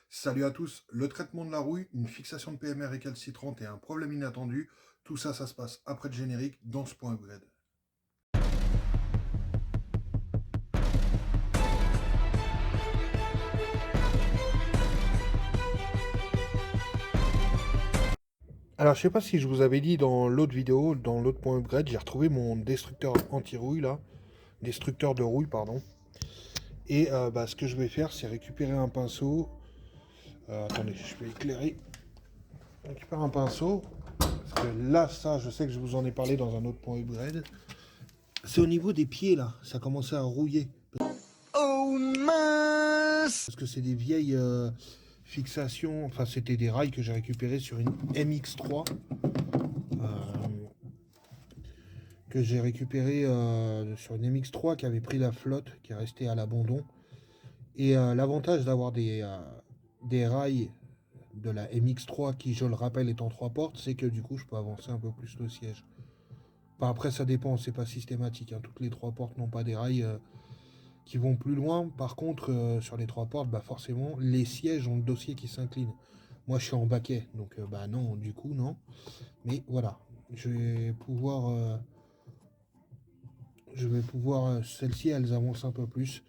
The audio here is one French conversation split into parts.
Salut à tous, le traitement de la rouille, une fixation de PMR récalcitrante et un problème inattendu, tout ça, ça se passe après le générique dans ce point upgrade. Alors je sais pas si je vous avais dit dans l'autre vidéo, dans l'autre point upgrade, j'ai retrouvé mon destructeur anti-rouille là, destructeur de rouille pardon. Et ce que je vais faire, c'est récupérer un pinceau. Attendez, je vais éclairer. Récupérer un pinceau. Parce que là, ça, je sais que je vous en ai parlé dans un autre point upgrade. C'est au niveau des pieds là, ça commençait à rouiller. Oh mince! Parce que c'est des vieilles fixations, enfin c'était des rails que j'ai récupérés sur une MX3. Que j'ai récupéré sur une MX3 qui avait pris la flotte, qui est restée à l'abandon. Et l'avantage d'avoir des rails de la MX3 qui, je le rappelle, est en 3 portes, c'est que du coup je peux avancer un peu plus le siège. Enfin, après ça dépend, c'est pas systématique, hein. Toutes les 3 portes n'ont pas des rails qui vont plus loin. Par contre, sur les 3 portes, forcément, les sièges ont le dossier qui s'incline. Moi, je suis en baquet, donc non, du coup, non. Mais voilà, celles-ci, elles avancent un peu plus.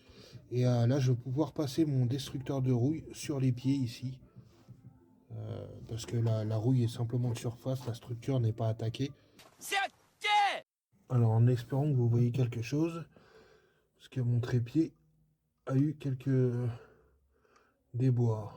Et là, je vais pouvoir passer mon destructeur de rouille sur les pieds ici. Parce que la rouille est simplement de surface, la structure n'est pas attaquée. C'est ok! Alors, en espérant que vous voyez quelque chose, parce que mon trépied a eu quelques déboires.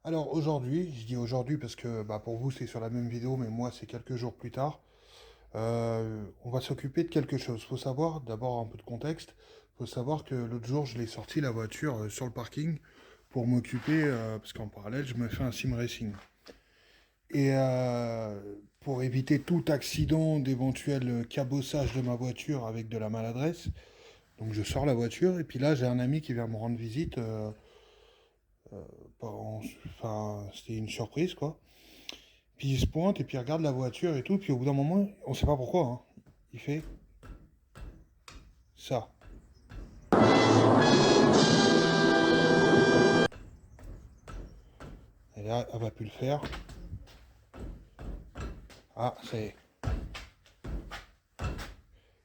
Alors aujourd'hui, je dis aujourd'hui parce que pour vous c'est sur la même vidéo, mais moi c'est quelques jours plus tard. On va s'occuper de quelque chose. Faut savoir, d'abord un peu de contexte, faut savoir que l'autre jour je l'ai sorti la voiture sur le parking pour m'occuper, parce qu'en parallèle je me fais un sim racing. Et pour éviter tout accident d'éventuel cabossage de ma voiture avec de la maladresse, donc je sors la voiture et puis là j'ai un ami qui vient me rendre visite. Enfin, c'était une surprise, quoi. Puis il se pointe et puis il regarde la voiture et tout. Puis au bout d'un moment, on sait pas pourquoi, hein, il fait ça. Et là, elle va plus le faire. Ah, ça y est.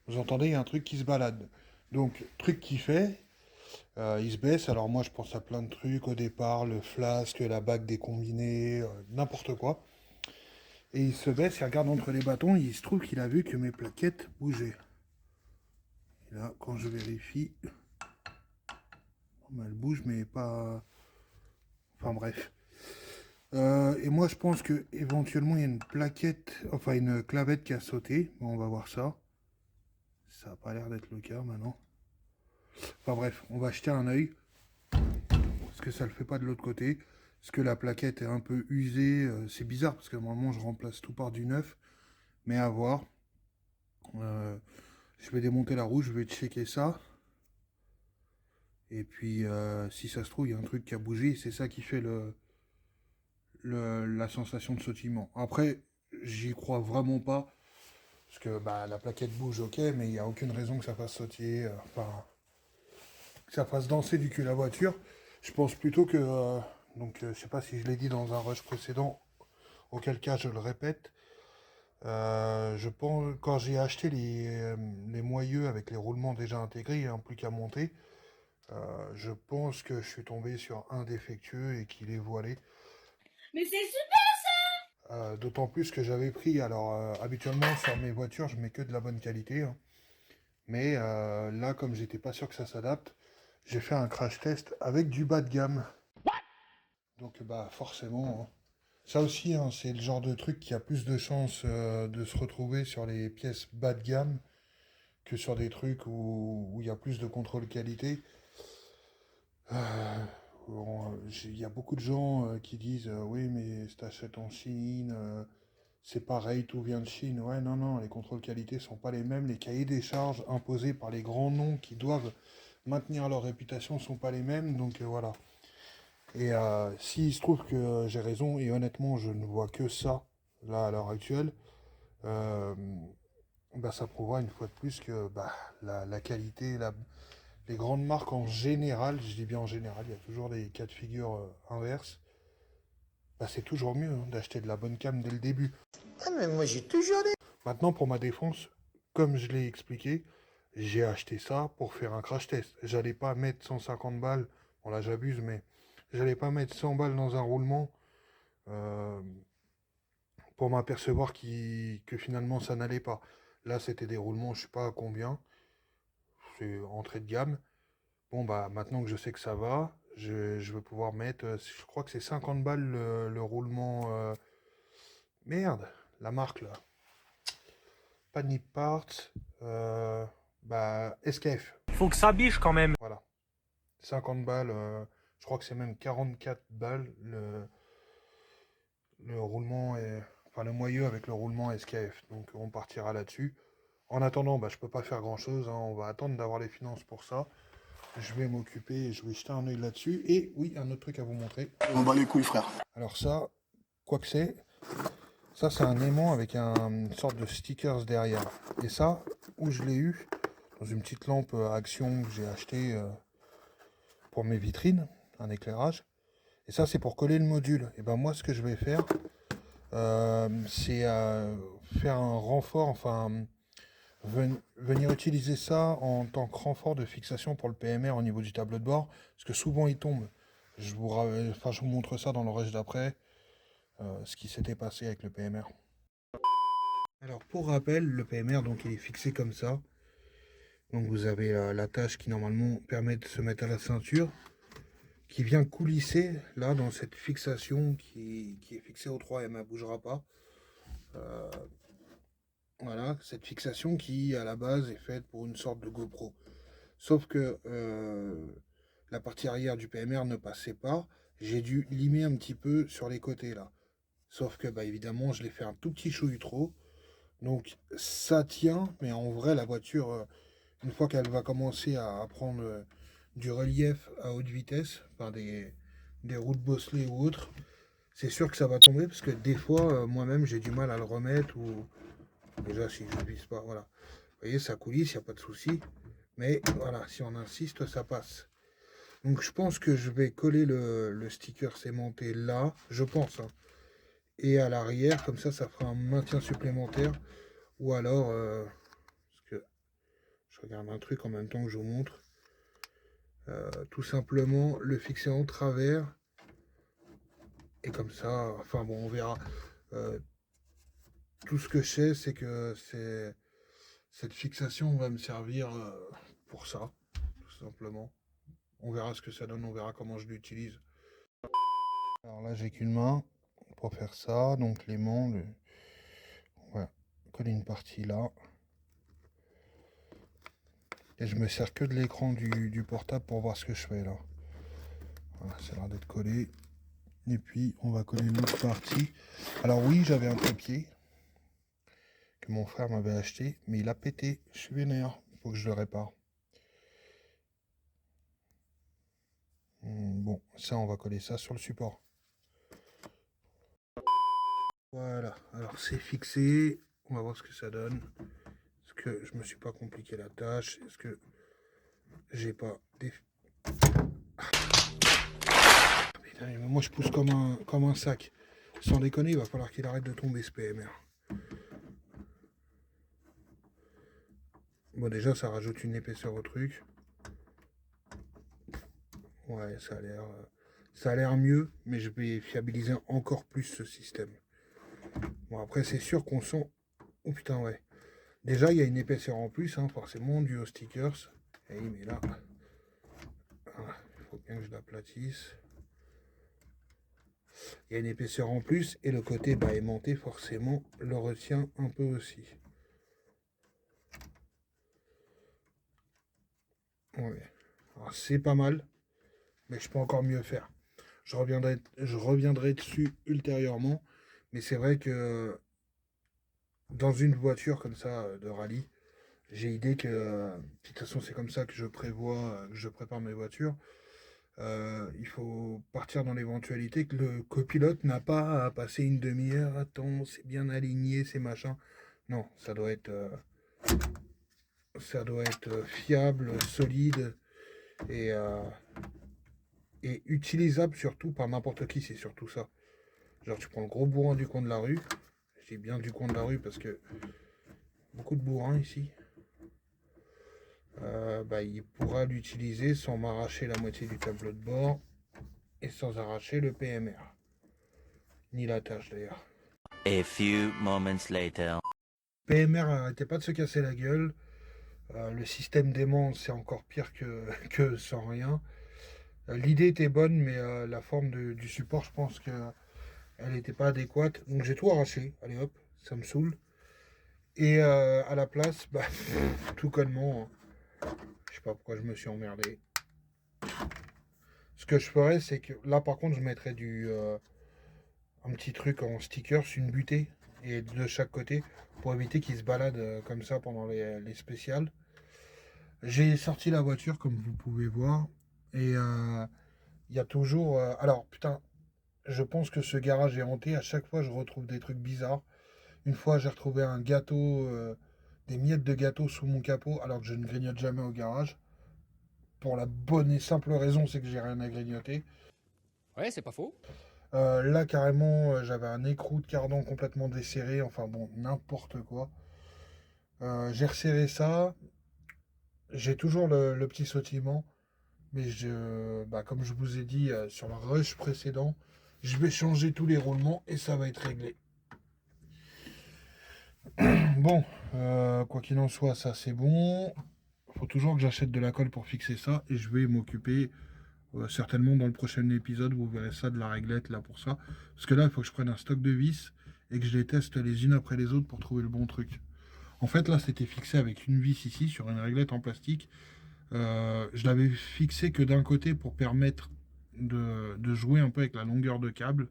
Vous entendez, il y a un truc qui se balade. Donc, truc qu'il fait, il se baisse. Alors moi, je pense à plein de trucs au départ. Le flasque, la bague des combinés, n'importe quoi. Et il se baisse, il regarde entre les bâtons. Et il se trouve qu'il a vu que mes plaquettes bougeaient. Et là, quand je vérifie... elle bouge, mais pas... Enfin bref. Et moi, je pense que éventuellement il y a une plaquette, enfin une clavette qui a sauté. Bon, on va voir ça. Ça n'a pas l'air d'être le cas maintenant. Enfin bref, on va jeter un œil. Parce que ça le fait pas de l'autre côté. Parce que la plaquette est un peu usée. C'est bizarre parce que normalement je remplace tout par du neuf. Mais à voir. Je vais démonter la roue, je vais checker ça. Et puis si ça se trouve, il y a un truc qui a bougé. C'est ça qui fait la sensation de sautillement. Après, j'y crois vraiment pas. Parce que la plaquette bouge, ok, mais il n'y a aucune raison que ça fasse sautiller, enfin, que ça fasse danser du cul la voiture. Je pense plutôt que Donc je sais pas si je l'ai dit dans un rush précédent, auquel cas je le répète. Je pense quand j'ai acheté les moyeux avec les roulements déjà intégrés, hein, plus qu'à monter, je pense que je suis tombé sur un défectueux et qu'il est voilé. Mais c'est super! D'autant plus que j'avais pris, alors habituellement sur mes voitures je mets que de la bonne qualité, hein. Mais là comme j'étais pas sûr que ça s'adapte, j'ai fait un crash test avec du bas de gamme. Donc bah forcément, hein. Ça aussi, hein, c'est le genre de truc qui a plus de chances de se retrouver sur les pièces bas de gamme que sur des trucs où il y a plus de contrôle qualité. Il y a beaucoup de gens qui disent oui, mais si t'achètes en Chine, c'est pareil, tout vient de Chine. Ouais, non, non, les contrôles qualité sont pas les mêmes. Les cahiers des charges imposés par les grands noms qui doivent maintenir leur réputation sont pas les mêmes. Donc voilà. Et s'il se trouve que j'ai raison, et honnêtement, je ne vois que ça, là, à l'heure actuelle, euh, bah, ça prouvera une fois de plus que bah, la qualité, les grandes marques en général, je dis bien en général, il y a toujours des cas de figure inverses, bah, c'est toujours mieux hein, d'acheter de la bonne cam dès le début. Ah, mais moi j'ai toujours dit. Maintenant, pour ma défense, comme je l'ai expliqué, j'ai acheté ça pour faire un crash test. J'allais pas mettre 150 balles, bon là j'abuse, mais j'allais pas mettre 100 balles dans un roulement euh, pour m'apercevoir que finalement ça n'allait pas. Là, c'était des roulements, je sais pas à combien, c'est entrée de gamme. Bon, bah maintenant que je sais que ça va, je vais pouvoir mettre, je crois que c'est 50 balles le roulement. Merde, la marque là. Pas Nip Parts, bah SKF. Faut que ça biche quand même. Voilà. 50 balles, je crois que c'est même 44 balles le roulement, enfin le moyeu avec le roulement SKF. Donc on partira là-dessus. En attendant, bah, je peux pas faire grand-chose, hein. On va attendre d'avoir les finances pour ça. Je vais m'occuper et je vais jeter un œil là-dessus. Et oui, un autre truc à vous montrer. On bat les couilles, frère. Alors ça, quoi que c'est, ça c'est un aimant avec une sorte de stickers derrière. Et ça, où je l'ai eu, dans une petite lampe à action que j'ai acheté pour mes vitrines, un éclairage. Et ça c'est pour coller le module. Et ben moi ce que je vais faire, c'est faire un renfort, enfin venir utiliser ça en tant que renfort de fixation pour le PMR au niveau du tableau de bord, parce que souvent il tombe. Je vous montre ça dans le rush d'après, ce qui s'était passé avec le PMR. Alors pour rappel, le PMR donc il est fixé comme ça. Donc vous avez l'attache qui normalement permet de se mettre à la ceinture, qui vient coulisser là dans cette fixation qui est fixée au 3M, elle ne bougera pas. Voilà, cette fixation qui à la base est faite pour une sorte de GoPro. Sauf que la partie arrière du PMR ne passait pas. J'ai dû limer un petit peu sur les côtés là. Sauf que bah, évidemment je l'ai fait un tout petit chouïa trop. Donc ça tient, mais en vrai la voiture, une fois qu'elle va commencer à prendre du relief à haute vitesse, enfin des routes bosselées ou autres, c'est sûr que ça va tomber parce que des fois moi-même j'ai du mal à le remettre ou déjà si je ne vise pas, voilà. Vous voyez, ça coulisse, il n'y a pas de souci. Mais voilà, si on insiste, ça passe. Donc je pense que je vais coller le sticker sémenté là, je pense, hein. Et à l'arrière, comme ça fera un maintien supplémentaire. Ou alors, parce que je regarde un truc en même temps que je vous montre, tout simplement le fixer en travers. Et comme ça, enfin bon, on verra. Tout ce que je sais, c'est que cette fixation va me servir pour ça, tout simplement. On verra ce que ça donne, on verra comment je l'utilise. Alors là, j'ai qu'une main pour faire ça, donc l'aimant, voilà, coller une partie là. Et je me sers que de l'écran du portable pour voir ce que je fais là. Voilà, ça a l'air d'être collé. Et puis, on va coller l'autre partie. Alors oui, j'avais un trépied que mon frère m'avait acheté, mais il a pété. Je suis vénère, il faut que je le répare. Bon, ça, on va coller ça sur le support. Voilà, alors c'est fixé. On va voir ce que ça donne. Est-ce que je me suis pas compliqué la tâche? Est-ce que j'ai pas des... Ah, Moi, je pousse comme un sac. Sans déconner, il va falloir qu'il arrête de tomber, ce PMR. Bon, déjà, ça rajoute une épaisseur au truc. Ouais, ça a l'air mieux, mais je vais fiabiliser encore plus ce système. Bon, après, c'est sûr qu'on sent... Oh putain, ouais. Déjà, il y a une épaisseur en plus, hein, forcément, dû aux stickers. Et il met là. Voilà, il faut bien que je l'aplatisse. Il y a une épaisseur en plus, et le côté aimanté, forcément, le retient un peu aussi. Ouais. Alors, c'est pas mal, mais je peux encore mieux faire. Je reviendrai dessus ultérieurement, mais c'est vrai que dans une voiture comme ça de rallye, j'ai idée que, de toute façon c'est comme ça que je prévois, que je prépare mes voitures. Il faut partir dans l'éventualité que le copilote n'a pas à passer une demi-heure. Attends, c'est bien aligné, c'est machin. Non, ça doit être fiable, solide et, euh, et utilisable surtout par n'importe qui. C'est surtout ça. Genre tu prends le gros bourrin du coin de la rue. Je dis bien du coin de la rue parce que beaucoup de bourrins ici. Il pourra l'utiliser sans m'arracher la moitié du tableau de bord et sans arracher le PMR. Ni la tâche d'ailleurs. A few moments later. PMR arrêtait pas de se casser la gueule. Le système d'aimant c'est encore pire que sans rien. L'idée était bonne mais la forme du support je pense qu'elle n'était pas adéquate. Donc j'ai tout arraché. Allez hop, ça me saoule. Et à la place, tout connement, je sais pas pourquoi je me suis emmerdé. Ce que je ferais, c'est que là par contre, je mettrais un petit truc en stickers, une butée, et de chaque côté, pour éviter qu'il se balade comme ça pendant les spéciales. J'ai sorti la voiture, comme vous pouvez voir, et il y a toujours... alors, putain, je pense que ce garage est hanté. À chaque fois, je retrouve des trucs bizarres. Une fois, j'ai retrouvé un gâteau, des miettes de gâteau sous mon capot, alors que je ne grignote jamais au garage. Pour la bonne et simple raison, c'est que j'ai rien à grignoter. Ouais, c'est pas faux. Là, carrément, j'avais un écrou de cardan complètement desserré. Enfin bon, n'importe quoi. J'ai resserré ça. J'ai toujours le petit sautillement. Mais comme je vous ai dit sur le rush précédent, je vais changer tous les roulements et ça va être réglé. Bon, quoi qu'il en soit, ça c'est bon. Il faut toujours que j'achète de la colle pour fixer ça. Et je vais m'occuper certainement dans le prochain épisode. Vous verrez ça de la réglette là pour ça. Parce que là, il faut que je prenne un stock de vis et que je les teste les unes après les autres pour trouver le bon truc. En fait, là, c'était fixé avec une vis ici sur une réglette en plastique. Je l'avais fixé que d'un côté pour permettre de jouer un peu avec la longueur de câble.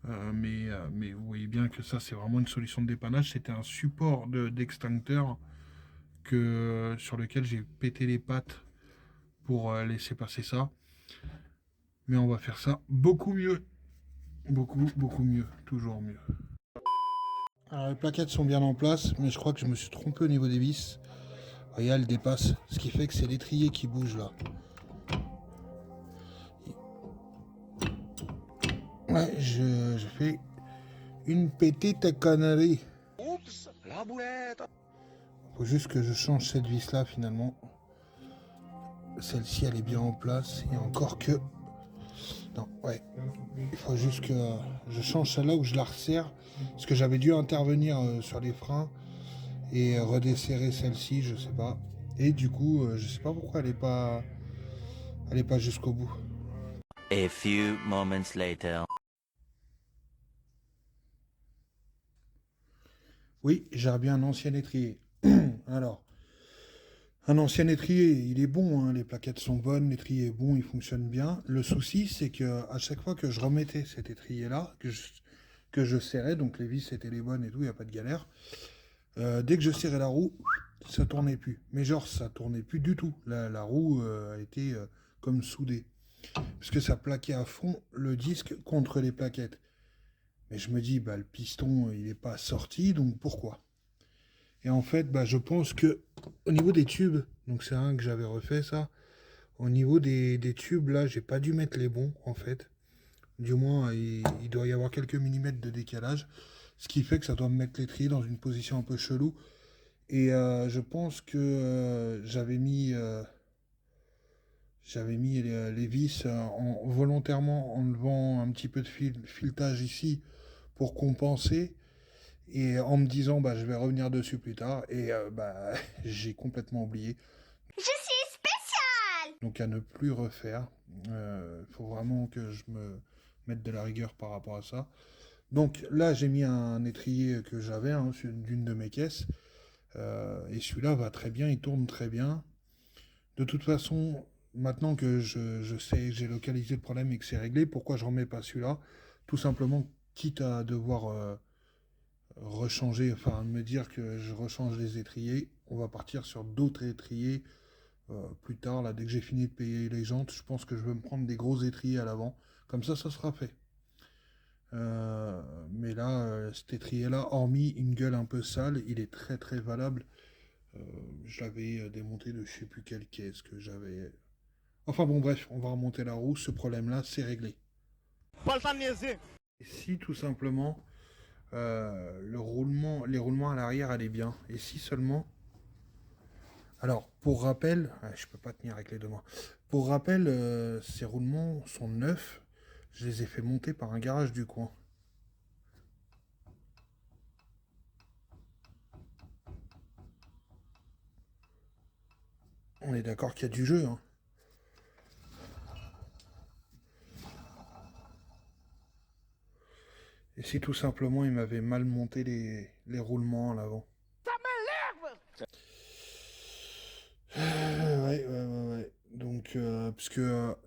Mais vous voyez bien que ça, c'est vraiment une solution de dépannage. C'était un support d'extincteur sur lequel j'ai pété les pattes pour laisser passer ça. Mais on va faire ça beaucoup mieux. Beaucoup, beaucoup mieux. Toujours mieux. Alors les plaquettes sont bien en place, mais je crois que je me suis trompé au niveau des vis. Regarde, elles dépassent. Ce qui fait que c'est l'étrier qui bouge là. Ouais, je fais une petite connerie. Oups, la boulette. Faut juste que je change cette vis là finalement. Celle-ci elle est bien en place. Et encore que... Non, ouais. Il faut juste que je change celle-là ou je la resserre. Parce que j'avais dû intervenir sur les freins et redesserrer celle-ci, je sais pas. Et du coup, je sais pas pourquoi elle est pas jusqu'au bout. A few moments later. Oui, j'ai bien un ancien étrier. Alors, un ancien étrier, il est bon, hein, les plaquettes sont bonnes, l'étrier est bon, il fonctionne bien. Le souci, c'est que à chaque fois que je remettais cet étrier-là, que je serrais, donc les vis étaient les bonnes et tout, il n'y a pas de galère, dès que je serrais la roue, ça tournait plus. Mais genre, ça tournait plus du tout. La roue a été comme soudée. Parce que ça plaquait à fond le disque contre les plaquettes. Mais je me dis, le piston, il n'est pas sorti, donc pourquoi? Et en fait, je pense que au niveau des tubes, donc c'est un que j'avais refait ça, Au niveau des tubes, là, j'ai pas dû mettre les bons, en fait. Du moins, il doit y avoir quelques millimètres de décalage. Ce qui fait que ça doit me mettre l'étrier dans une position un peu chelou. Et je pense que j'avais mis les vis volontairement en levant un petit peu de filetage ici pour compenser. Et en me disant, bah, je vais revenir dessus plus tard. Et bah, j'ai complètement oublié. Je suis spécial. Donc à ne plus refaire. Faut vraiment que je me mette de la rigueur par rapport à ça. Donc là, j'ai mis un étrier que j'avais d'une de mes caisses. Et celui-là va très bien, il tourne très bien. De toute façon, maintenant que je sais, j'ai localisé le problème et que c'est réglé, pourquoi je remets pas celui-là? Tout simplement, quitte à devoir rechanger, enfin me dire que je rechange les étriers, on va partir sur d'autres étriers plus tard, là, dès que j'ai fini de payer les jantes, je pense que je vais me prendre des gros étriers à l'avant. Comme ça sera fait. Mais là, cet étrier-là, hormis une gueule un peu sale, il est très très valable. Je l'avais démonté de je sais plus quelle caisse que j'avais. Enfin bon, bref, on va remonter la roue. Ce problème-là, c'est réglé. Pas le temps de niaiser. Et si tout simplement, les roulements à l'arrière allaient bien. Et si seulement. Alors, pour rappel, je peux pas tenir avec les deux mains. Pour rappel, ces roulements sont neufs. Je les ai fait monter par un garage du coin. On est d'accord qu'il y a du jeu, hein. Et si tout simplement il m'avait mal monté les roulements à l'avant. Ça m'énerve. Ouais. Donc, puisque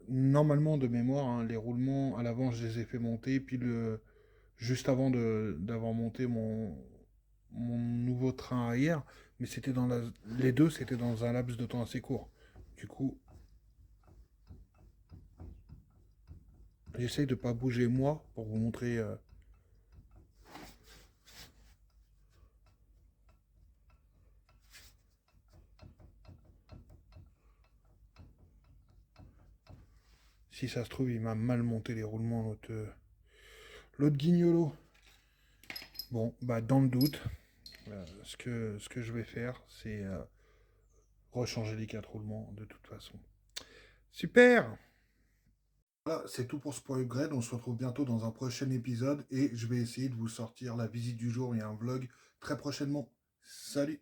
normalement de mémoire, hein, les roulements à l'avant, je les ai fait monter, puis juste avant d'avoir monté mon nouveau train arrière, mais c'était les deux, c'était dans un laps de temps assez court. Du coup, j'essaye de pas bouger moi pour vous montrer. Si ça se trouve, il m'a mal monté les roulements, l'autre guignolo. Bon, bah dans le doute, ce que je vais faire, c'est rechanger les 4 roulements de toute façon. Super! Voilà, c'est tout pour ce point upgrade. On se retrouve bientôt dans un prochain épisode et je vais essayer de vous sortir la visite du jour et un vlog très prochainement. Salut!